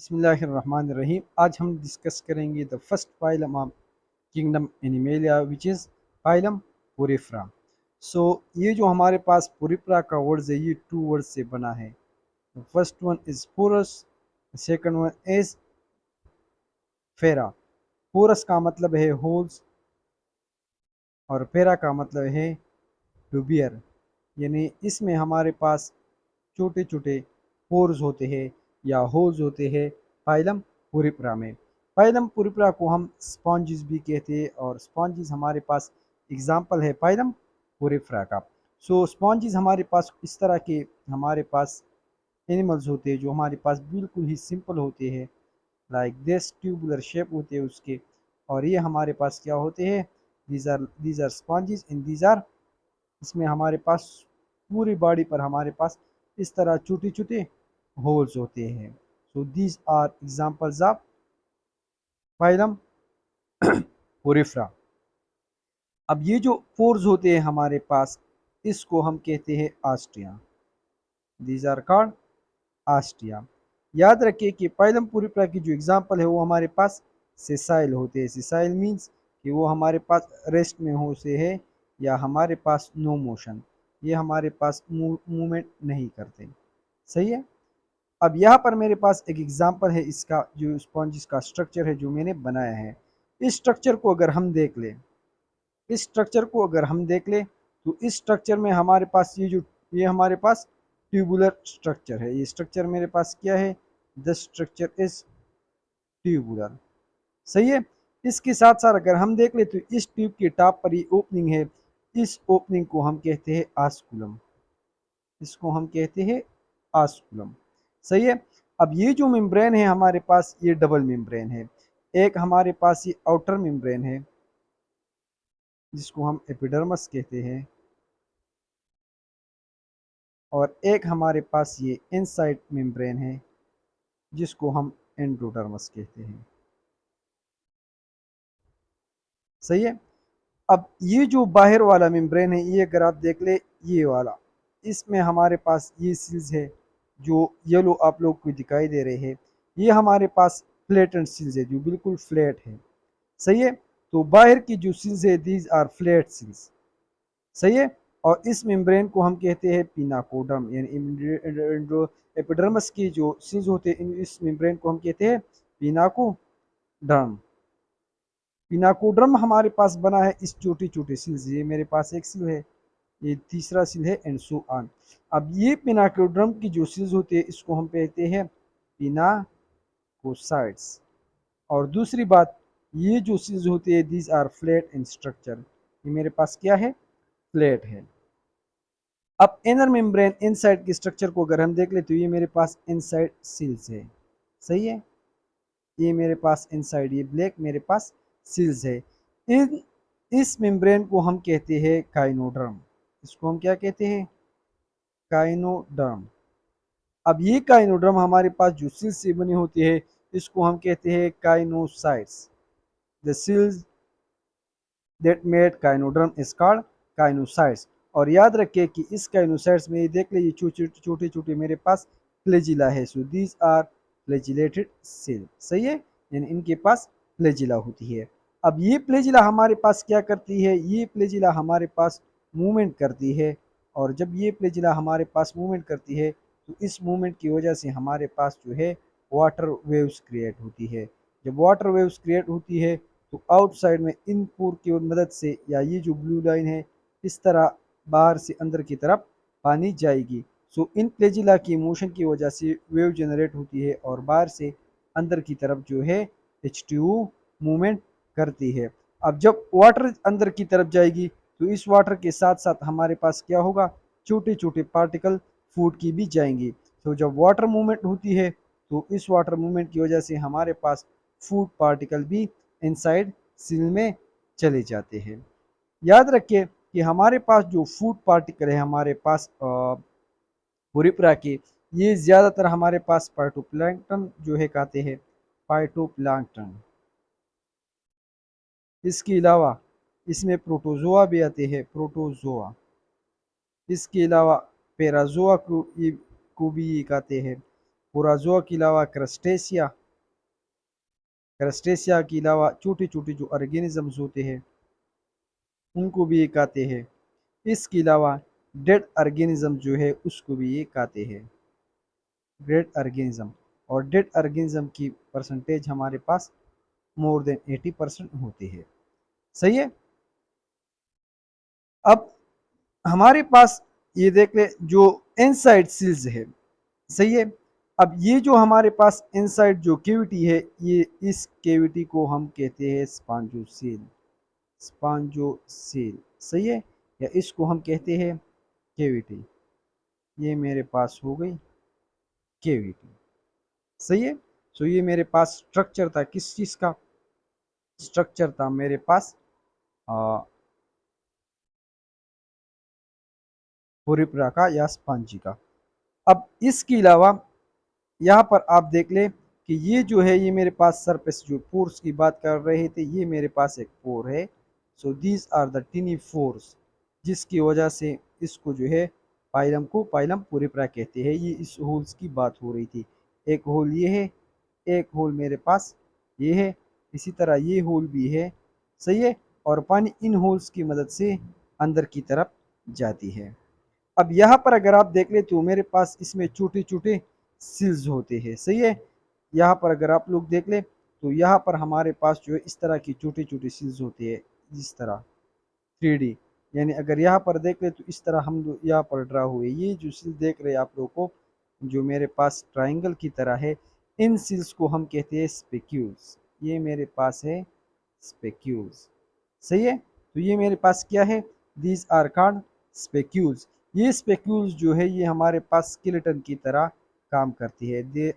बिस्मिल्लाहिर्रहमानिर्रहीम। आज हम डिस्कस करेंगे the first phylum of kingdom Animalia which is phylum Porifera. So ये जो हमारे पास पोरिफ्रा का वर्ड्स है ये टू वर्ड से बना है। First one is porus, second one is fera. Porus का मतलब है होल्स और फेरा का मतलब है टू यानी इसमें हमारे पास छोटे छोटे पोर्स होते हैं या होल्स होते हैं फाइलम पुरिप्रा में। फाइलम पुरिप्रा को हम स्पॉन्जिस भी कहते हैं और स्पॉन्जिस हमारे पास एग्जाम्पल है फाइलम पुरिप्रा का। सो स्पॉन्जिस हमारे पास इस तरह के हमारे पास एनिमल्स होते हैं जो हमारे पास बिल्कुल ही सिंपल होते हैं, लाइक दिस ट्यूबुलर शेप होते हैं उसके। और ये हमारे पास क्या होते हैं, these are sponges in these are, इसमें हमारे पास पूरी बॉडी पर हमारे पास इस तरह छोटे छोटे होल्स होते हैं। So these are examples of phylum Porifera. अब ये जो पोर्स होते हैं हमारे पास इसको हम कहते हैं ostia. These are called ostia. याद रखिए कि फाइलम पोरिफ्रा की जो एग्जांपल है वो हमारे पास सेसाइल होते हैं। सेसाइल मीन्स कि वो हमारे पास रेस्ट में हो से है या हमारे पास नो मोशन, ये हमारे पास मूवमेंट नहीं करते। सही है। अब यहाँ पर मेरे पास एक एग्जांपल है इसका, जो स्पॉन्जिस का स्ट्रक्चर है जो मैंने बनाया है। इस स्ट्रक्चर को अगर हम देख लें, इस स्ट्रक्चर को अगर हम देख लें तो इस स्ट्रक्चर में हमारे पास ये हमारे पास ट्यूबुलर स्ट्रक्चर है। ये स्ट्रक्चर मेरे पास क्या है, द स्ट्रक्चर इज ट्यूबुलर। सही है। इसके साथ साथ अगर हम देख ले तो इस ट्यूब के टॉप पर ये ओपनिंग है, इस ओपनिंग को हम कहते हैं आस्कुलम, इसको हम कहते हैं आस्कुलम। सही है। अब ये जो मेम्ब्रेन है हमारे पास ये डबल मेम्ब्रेन है। एक हमारे पास ये आउटर मेम्ब्रेन है जिसको हम एपिडर्मस कहते हैं, और एक हमारे पास ये इनसाइड मेम्ब्रेन है जिसको हम एंडोडर्मस कहते हैं। सही है। अब ये जो बाहर वाला मेम्ब्रेन है ये अगर आप देख ले, ये वाला, इसमें हमारे पास ये सील्स है जो येलो आप लोग को दिखाई दे रहे हैं। ये हमारे पास फ्लैटेंड सील्स है जो बिल्कुल फ्लैट है। सही है। तो बाहर की जो सील्स है दीज आर फ्लैट सील्स। सही है। और इस मेम्ब्रेन को हम कहते हैं पिनाकोडर्म, यानी जो एपिडर्मस की जो सील्स होते हैं इस मेम्ब्रेन को हम कहते हैं पिनाकोडर्म। पिनाकोड्रम हमारे पास बना है इस छोटी छोटी सील से। ये मेरे पास एक सील है, ये तीसरा सील है, एंड सो ऑन। अब ये पिनाकोड्रम की जो सील्स होती है इसको हम कहते हैं पिनाकोसाइड्स। और दूसरी बात, ये जो सील्स होती है these are flat in structure, ये मेरे पास क्या है, फ्लैट है। अब इनर मेम्ब्रेन इनसाइड के स्ट्रक्चर को अगर हम देख ले तो ये मेरे पास इनसाइड सील्स है। सही है। ये मेरे पास इनसाइड, ये ब्लैक मेरे पास सील्स है। इन इस मेम्ब्रेन को हम कहते हैं काइनोडर्म। इसको हम क्या कहते हैं, काइनोडर्म। अब ये काइनोडर्म हमारे पास जो सील्स से बनी होती है इसको हम कहते हैं choanocytes. The cells that made choanoderm is called choanocytes. और याद रखिए कि इस काइनोसाइट्स में ये देख ले, ये छोटे छोटे मेरे पास फ्लैजिला है। So these are flagellated cell. सही है। यानी इनके पास फ्लैजिला होती है। अब ये फ्लैजिला हमारे पास क्या करती है, ये फ्लैजिला हमारे पास मूवमेंट करती है। और जब ये फ्लैजिला हमारे पास मूवमेंट करती है तो इस मूवमेंट की वजह से हमारे पास जो है वाटर वेव्स क्रिएट होती है। जब वाटर वेव्स क्रिएट होती है तो आउटसाइड में इन पोर की मदद से, या ये जो ब्लू लाइन है इस तरह बाहर से अंदर की तरफ पानी जाएगी। सो इन फ्लैजिला की मोशन की वजह से वेव जनरेट होती है और बाहर से अंदर की तरफ जो है H2O मूवमेंट करती है। अब जब वाटर अंदर की तरफ जाएगी तो इस वाटर के साथ साथ हमारे पास क्या होगा, छोटे छोटे पार्टिकल फूड की भी जाएंगी। तो जब वाटर मूवमेंट होती है तो इस वाटर मूवमेंट की वजह से हमारे पास फूड पार्टिकल भी इनसाइड सील में चले जाते हैं। याद रखिए कि हमारे पास जो फूड पार्टिकल है हमारे पास पुरिप्रा के, ये ज़्यादातर हमारे पास फाइटोप्लैंक्टन जो है कहते हैं, फाइटोप्लैंक्टन। इसके अलावा इसमें प्रोटोजोआ भी आते हैं, प्रोटोजोआ। इसके अलावा पैराजोआ को भी ये कहते हैं। पुराजोआ के अलावा क्रस्टेशिया, क्रस्टेशिया के अलावा छोटे छोटे जो ऑर्गेनिजम्स होते हैं उनको भी ये खाते हैं। इसके अलावा डेड ऑर्गेनिज्म जो है उसको भी ये खाते हैं, डेड ऑर्गेनिज्म। और डेड ऑर्गेनिज्म की परसेंटेज हमारे पास मोर देन 80% होती है। सही है। अब हमारे पास ये देख ले जो इनसाइड सील्स है। सही है। अब ये जो हमारे पास इनसाइड जो केविटी है, ये इस केविटी को हम कहते हैं स्पॉन्जोसेल, स्पॉन्जोसेल। सही है। या इसको हम कहते हैं केविटी। ये मेरे पास हो गई केविटी। सही है। सो ये मेरे पास स्ट्रक्चर था, किस चीज का स्ट्रक्चर था मेरे पास, पोरिप्रा का या स्पंजी का। अब इसके अलावा यहाँ पर आप देख ले कि ये जो है ये मेरे पास सरफेस, जो पोर्स की बात कर रहे थे, ये मेरे पास एक पोर है। So these are the tiny pores, जिसकी वजह से इसको जो है पाइलम को पाइलम पोरिप्रा कहते हैं। ये इस होल्स की बात हो रही थी। एक होल ये है, एक होल मेरे पास ये है, इसी तरह ये होल भी है। सही है। और पानी इन होल्स की मदद से अंदर की तरफ जाती है। अब यहाँ पर अगर आप देख ले तो मेरे पास इसमें छोटे छोटे सील्स होते हैं। सही है। यहाँ पर अगर आप लोग देख ले तो यहाँ पर हमारे पास जो है इस तरह की छोटी छोटी सील्स होती है, जिस तरह 3D। यानी अगर यहाँ पर देख ले तो इस तरह हम यहाँ पर ड्रा हुए, ये जो सील देख रहे हैं आप लोगों को जो मेरे पास ट्राइंगल की तरह है, इन सील्स को हम कहते हैं स्पेक्यूल्स। ये मेरे पास है स्पेक्यूल्स। सही है। तो ये मेरे पास क्या है, दीज आर कॉल्ड स्पेक्यूल्स। ये स्पेक्यूल्स जो है ये हमारे पास स्केलेटन की तरह काम करती है। They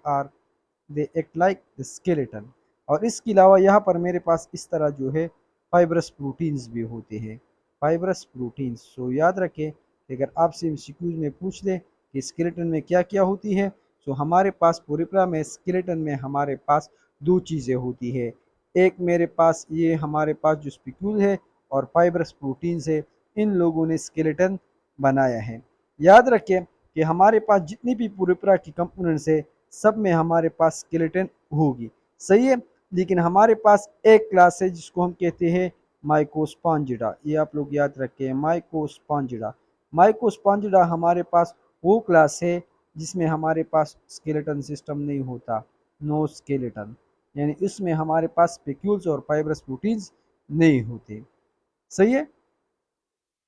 act like the skeleton. और इसके अलावा यहाँ पर मेरे पास इस तरह जो है फाइब्रस प्रोटीन्स भी होते हैं, फाइब्रस प्रोटीन्स। सो याद रखें कि अगर आपसे एमसीक्यूज में पूछ ले कि स्केलेटन में क्या क्या होती है, तो हमारे पास पोरिप्रा में स्केलेटन में हमारे पास दो चीज़ें होती है। एक मेरे पास ये हमारे पास जो स्पिक्यूल है और फाइब्रस प्रोटीन्स है, इन लोगों ने स्केलेटन बनाया है। याद रखें कि हमारे पास जितनी भी पोरिप्रा की कंपोनेंट्स है सब में हमारे पास स्केलेटन होगी। सही है। लेकिन हमारे पास एक क्लास है जिसको हम कहते हैं माइकोस्पॉन्जिडा। ये आप लोग याद रखें, माइकोस्पॉन्जिडा। माइकोस्पॉन्जिडा हमारे पास वो क्लास है जिसमें हमारे पास स्केलेटन सिस्टम नहीं होता, नो स्केलेटन। यानी इसमें हमारे पास स्पेक्यूल्स और फाइब्रस प्रोटीन्स नहीं होते। सही है।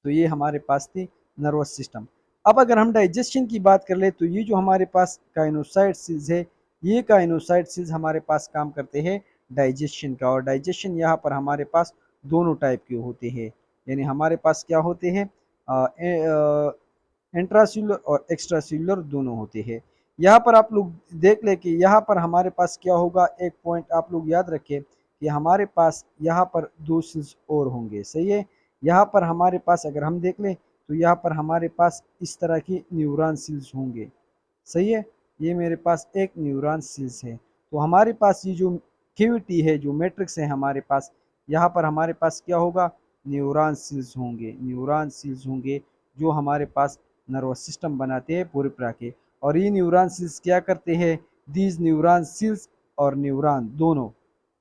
तो ये हमारे पास थी नर्वस सिस्टम। अब अगर हम डाइजेशन की बात कर ले तो ये जो हमारे पास काइनोसाइड सेल्स है, ये काइनोसाइड सेल्स हमारे पास काम करते हैं डाइजेशन का। और डाइजेशन यहाँ पर हमारे पास दोनों टाइप के होते हैं। यानी हमारे पास क्या होते हैं, इंट्रासेल्युलर और एक्स्ट्रासेल्युलर दोनों होते हैं। यहाँ पर आप लोग देख ले कि यहाँ पर हमारे पास क्या होगा, एक पॉइंट आप लोग याद रखें कि हमारे पास यहाँ पर दो सेल्स और होंगे। सही है। यहाँ पर हमारे पास अगर हम देख लें तो यहाँ पर हमारे पास इस तरह की न्यूरॉन सेल्स होंगे। सही है। ये मेरे पास एक न्यूरॉन सेल्स है। तो हमारे पास ये जो केविटी है, जो मैट्रिक्स है हमारे पास, यहाँ पर हमारे पास क्या होगा, न्यूरॉन सेल्स होंगे, न्यूरॉन सेल्स होंगे जो हमारे पास नर्वस सिस्टम बनाते हैं पोरिप्रा के। और ये न्यूरॉन सेल्स क्या करते हैं, दीज न्यूरॉन सेल्स और न्यूरॉन दोनों,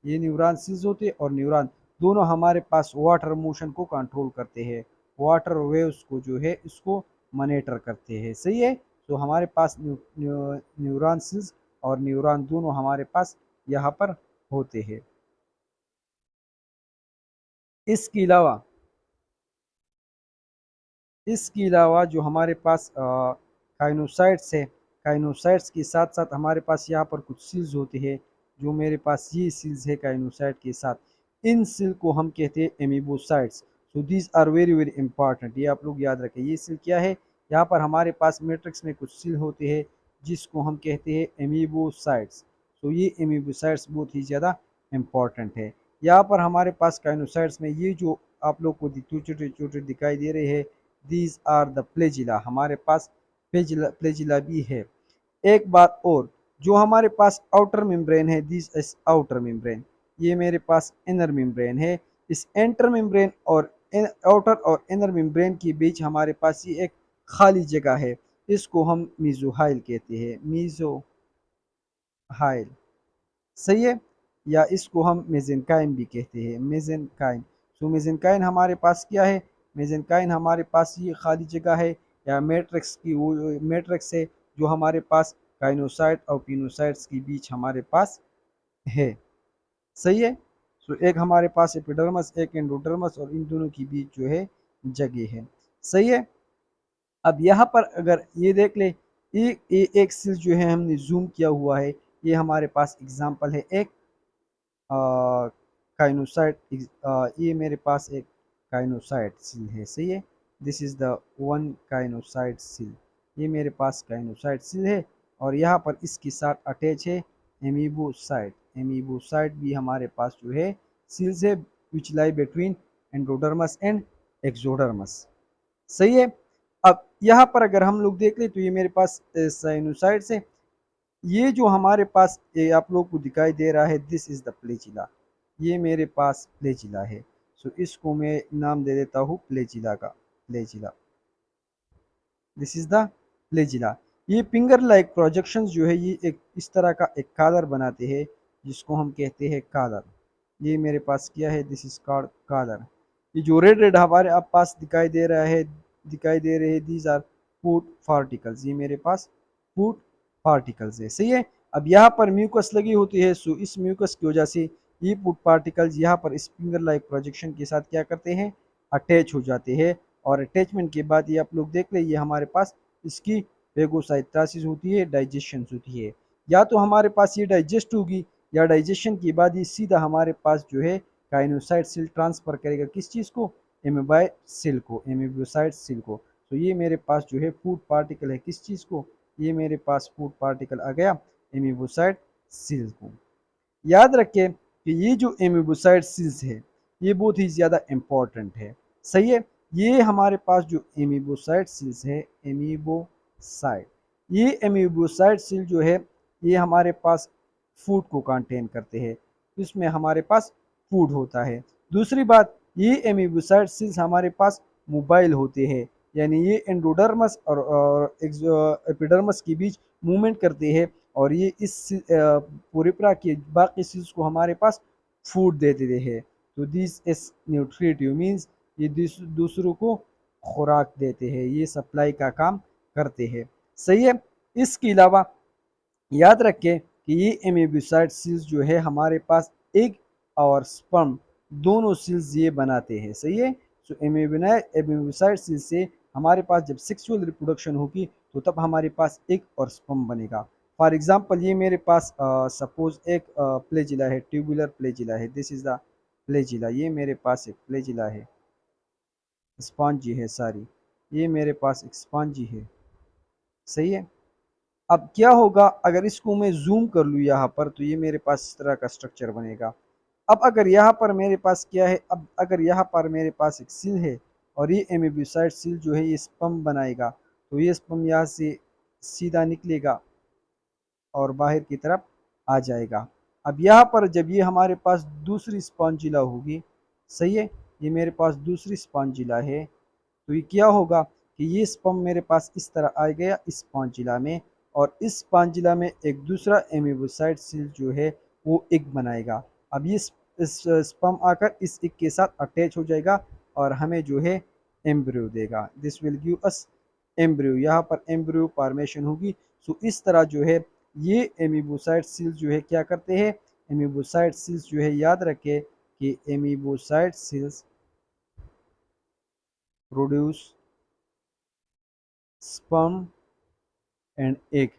ये न्यूरॉन सेल्स होते हैं और न्यूरॉन दोनों हमारे पास वाटर मोशन को कंट्रोल करते हैं, वाटर वेव्स को जो है इसको मॉनिटर करते हैं। सही है। तो हमारे पास न्यूरॉन सेल्स और न्यूरॉन दोनों हमारे पास यहाँ पर होते हैं। इसके अलावा जो हमारे पास काइनोसाइट्स है, काइनोसाइट्स के साथ साथ हमारे पास यहाँ पर कुछ सेल्स होते हैं, जो मेरे पास ये सेल्स है काइनोसाइट के साथ, इन सेल को हम कहते हैं amoebocytes. So these are very very important, ये आप लोग याद रखें। ये सेल क्या है, यहाँ पर हमारे पास मैट्रिक्स में कुछ सेल होते हैं जिसको हम कहते हैं एमीबोसाइट्स। सो ये एमीबोसाइट्स बहुत ही ज़्यादा इंपॉर्टेंट है। यहाँ पर हमारे पास काइनोसाइट्स में ये जो आप लोग को छोटे छोटे दिखाई दे रहे हैं, दीज आर द प्लेजिला। हमारे पास प्लेजिला भी है। एक बात और, जो हमारे पास आउटर मेम्ब्रेन है, दिस इज आउटर मेम्ब्रेन, ये मेरे पास इनर मेम्ब्रेन है। इस एंटर मेम्ब्रेन और आउटर और इनर मेम्ब्रेन के बीच हमारे पास ये एक खाली जगह है, इसको हम मीजोहाइल कहते हैं, मीजो हाइल, सही है। या इसको हम मेजेंकाइम भी कहते हैं, मेजेंकाइम। सो मेजेंकाइम हमारे पास क्या है? मेजेंकाइम हमारे पास ये खाली जगह है या मैट्रिक्स की वो मैट्रिक्स है जो हमारे पास काइनोसाइट और पिनोसाइट्स के बीच हमारे पास है, सही है। सो एक हमारे पास एपिडर्मस, एक एंडोडर्मस, और इन दोनों के बीच जो है जगह है, सही है। अब यहाँ पर अगर ये देख ले, एक सेल जो है हमने जूम किया हुआ है, ये हमारे पास एग्जांपल है एक काइनोसाइट। ये मेरे पास एक काइनोसाइट सेल है, सही है। This is the one choanocyte cell. ये मेरे पास काइनोसाइट सेल है और यहाँ पर इसके साथ अटैच है एमीबोसाइट। एमीबोसाइट भी हमारे पास जो है सेल्स है विच लाई बिटवीन एंडोडर्मस एंड एक्सोडर्मस, सही है। अब यहाँ पर अगर हम लोग देख ले तो ये मेरे पास साइनोसाइड्स है। ये जो हमारे पास ये आप लोग को दिखाई दे रहा है, दिस इज द प्लेजिला। ये मेरे पास प्लेजिला है। सो इसको मैं नाम दे देता हूँ प्लेजिला का, flagella. This is the flagella. ये फिंगर लाइक प्रोजेक्शंस जो है ये एक इस तरह का एक कॉलर बनाते हैं जिसको हम कहते हैं कॉलर। ये मेरे पास क्या है? This is called collar. ये जो रेड रेड हमारे आप पास दिखाई दे रहा है, दिखाई दे रहे हैं, दीज आर फूड पार्टिकल्स। ये मेरे पास फूड पार्टिकल्स है, सही है। अब यहाँ पर म्यूकस लगी होती है, सो इस म्यूकस की वजह से ये फूड पार्टिकल्स यहाँ पर इस फिंगर लाइक प्रोजेक्शन के साथ क्या करते हैं? अटैच हो जाते हैं। और अटैचमेंट के बाद ये आप लोग देख ले, ये हमारे पास इसकी फेगोसाइटोसिस होती है, डाइजेशन होती है। या तो हमारे पास ये डाइजेस्ट होगी या डाइजेशन के बाद ये सीधा हमारे पास जो है काइनोसाइट सेल ट्रांसफर करेगा किस चीज़ को? एमीबाइट सेल को, एमीबोसाइट सेल को। तो ये मेरे पास जो है फूड पार्टिकल है किस चीज़ को? ये मेरे पास फूड पार्टिकल आ गया एमीबोसाइट सेल को। याद रखें कि ये जो एमीबोसाइट सेल्स है ये बहुत ही ज़्यादा इम्पॉर्टेंट है, सही है। ये हमारे पास जो एमीबोसाइट सेल्स है, एमीबोसाइट, ये एमीबोसाइट सेल जो है ये हमारे पास फूड को कंटेन करते हैं, इसमें हमारे पास फूड होता है। दूसरी बात, ये एमीबोसाइट सेल्स हमारे पास मोबाइल होते हैं, यानी ये एंडोडर्मस और एपिडर्मस के बीच मूवमेंट करते हैं और ये इस पोरिप्रा के बाकी सेल्स को हमारे पास फूड दे देते हैं। तो दिस इज न्यूट्रिटिव मीन्स ये दूसरों को खुराक देते हैं, ये सप्लाई का काम करते हैं, सही है। इसके अलावा याद रखें कि ये एमीबोसाइट सेल्स जो है हमारे पास एग और स्पर्म दोनों सेल्स ये बनाते हैं, सही है। सो एमीबोसाइट सेल्स से हमारे पास जब सेक्सुअल रिप्रोडक्शन होगी तो तब हमारे पास एग और स्पर्म बनेगा। फॉर एग्जांपल ये मेरे पास सपोज एक प्लेजिला है, ट्यूबुलर प्लेजिला है। This is the flagella. ये मेरे पास एक प्लेजिला है, स्पॉन्जी है सारी। ये मेरे पास एक स्पॉन्जी है, सही है। अब क्या होगा अगर इसको मैं जूम कर लूँ यहाँ पर, तो ये मेरे पास इस तरह का स्ट्रक्चर बनेगा। अब अगर यहाँ पर मेरे पास क्या है, अब अगर यहाँ पर मेरे पास एक सील है और ये एमीबोसाइट सील जो है ये स्पम बनाएगा, तो ये स्पम यहाँ से सीधा निकलेगा और बाहर की तरफ आ जाएगा। अब यहाँ पर जब ये हमारे पास दूसरी स्पॉन्जिला होगी, सही है, ये मेरे पास दूसरी स्पॉन्जिला है, तो ये क्या होगा कि ये स्पर्म मेरे पास इस तरह आ गया इस स्पॉन्जिला में, और इस स्पॉन्जिला में एक दूसरा एमीबोसाइट सेल जो है वो एग बनाएगा। अब ये इस स्पर्म आकर इस एग के साथ अटैच हो जाएगा और हमें जो है एम्ब्रियो देगा। This will give us embryo. यहाँ पर एम्ब्रियो फॉर्मेशन होगी। सो इस तरह जो है ये एमीबोसाइट सेल्स जो है क्या करते हैं? एमीबोसाइट सेल्स जो है याद रखें कि amoebocyte cells produce sperm and egg,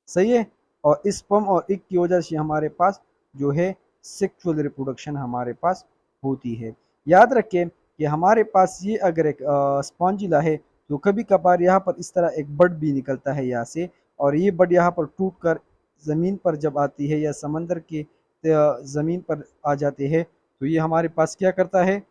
सही है। और इस स्पर्म और एग की वजह से हमारे पास जो है सेक्सुअल रिप्रोडक्शन हमारे पास होती है। याद रखें कि हमारे पास ये अगर एक स्पॉन्जिला है तो कभी कभार यहाँ पर इस तरह एक बड भी निकलता है यहाँ से, और ये बड यहाँ पर टूट कर ज़मीन पर जब आती है या समंदर के ज़मीन पर आ जाते हैं तो ये हमारे पास क्या करता है?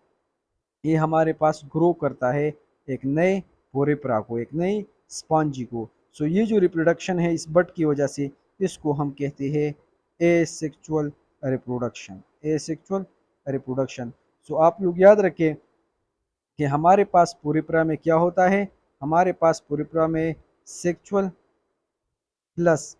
ये हमारे पास ग्रो करता है एक नए पोरेपरा को, एक नई स्पॉन्जी को। सो ये जो रिप्रोडक्शन है इस बट की वजह से, इसको हम कहते हैं एसेक्सुअल रिप्रोडक्शन, एसेक्सुअल रिप्रोडक्शन। सो आप लोग याद रखें कि हमारे पास पोरेपरा में क्या होता है? हमारे पास पोरेपरा में सेक्सुअल प्लस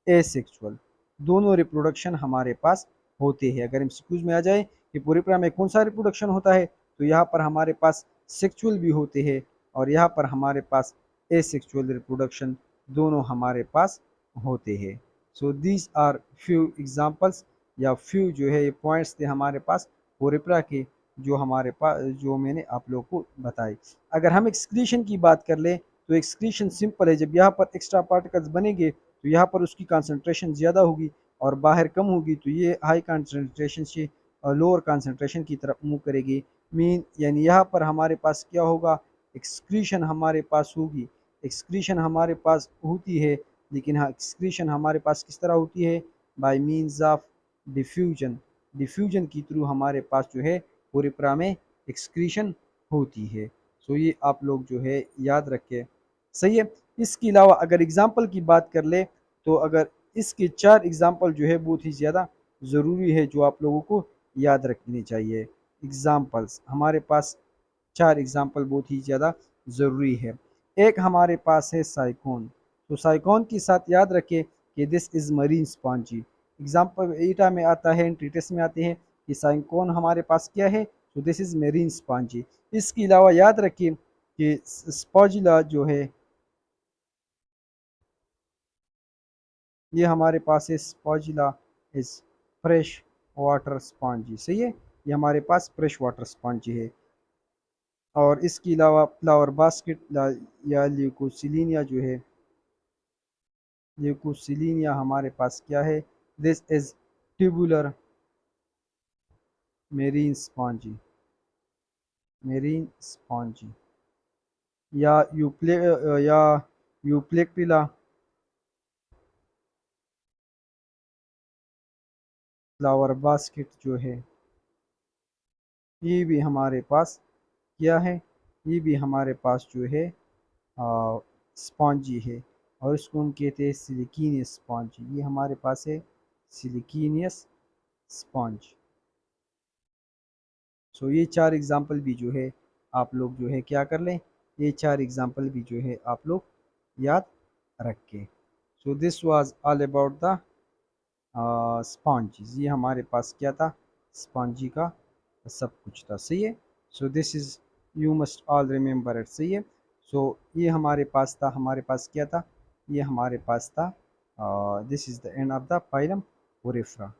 एसेक्सुअल, दोनों रिप्रोडक्शन हमारे पास होते हैं। अगर एमसीक्यूज में आ जाए कि पुरीप्रा में कौन सा रिप्रोडक्शन होता है, तो यहाँ पर हमारे पास सेक्सुअल भी होते हैं और यहाँ पर हमारे पास एसेक्सुअल रिप्रोडक्शन दोनों हमारे पास होते हैं। So these are few examples या फ्यू जो है ये पॉइंट्स थे हमारे पास पुरीप्रा के, जो हमारे पास जो मैंने आप लोगों को बताए। अगर हम एक्सक्रीशन की बात कर ले तो एक्सक्रीशन सिंपल है, जब यहाँ पर एक्स्ट्रा पार्टिकल्स बनेंगे तो यहाँ पर उसकी कंसंट्रेशन ज़्यादा होगी और बाहर कम होगी, तो ये हाई कंसंट्रेशन से लोअर कंसंट्रेशन की तरफ मूव करेगी। मीन यानी यहाँ पर हमारे पास क्या होगा, एक्सक्रीशन हमारे पास होगी। एक्सक्रीशन हमारे पास होती है, लेकिन हाँ एक्सक्रीशन हमारे पास किस तरह होती है, bye means of diffusion. Diffusion के थ्रू हमारे पास जो है पुरीप्रा में एक्सक्रीशन होती है। सो ये आप लोग जो है याद रखें, सही है। इसके अलावा अगर एग्ज़ाम्पल की बात कर ले तो अगर इसके 4 एग्ज़ाम्पल जो है बहुत ही ज़्यादा ज़रूरी है, जो आप लोगों को याद रखने चाहिए। एग्ज़ाम्पल्स हमारे पास 4 एग्ज़ाम्पल बहुत ही ज़्यादा ज़रूरी है। एक हमारे पास है साइकोन, तो साइकोन के साथ याद रखें कि this is marine spongy. Example ईटा में आता है, ट्रीटिस में आते हैं कि साइकोन हमारे पास क्या है, तो दिस इज़ मरीन स्पॉन्जी। इसके अलावा याद रखिए कि स्पॉजिला जो है ये हमारे पास है, स्पॉजिला इज फ्रेश वाटर स्पॉन्जी, सही है, ये हमारे पास फ्रेश वाटर स्पॉन्जी है। और इसके अलावा फ्लावर बास्केट या ल्यूकोसिलिनिया जो है, ल्यूकोसिलिनिया हमारे पास क्या है, this is tubular marine spongy, marine spongy. या या यूप्लेक्टिला फ्लावर बास्केट जो है, ये भी हमारे पास क्या है, ये भी हमारे पास जो है स्पॉन्जी है और इसको हम कहते हैं सिलिकीनियस स्पॉन्ज। ये हमारे पास है सिलिकीनियस स्पॉन्ज। सो ये 4 एग्जांपल भी जो है आप लोग जो है क्या कर लें, ये 4 एग्जांपल भी जो है आप लोग याद रखें। So this was all about the sponge. ये हमारे पास क्या था, स्पॉन्जी का सब कुछ था, सही है। So this is you must all remember it, सही है। सो ये हमारे पास था, हमारे पास क्या था, ये हमारे पास था this is the end of the phylum Porifera.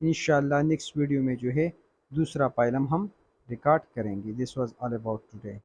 इंशाल्लाह नेक्स्ट वीडियो में जो है दूसरा पाइलम हम रिकॉर्ड करेंगे। This was all about today.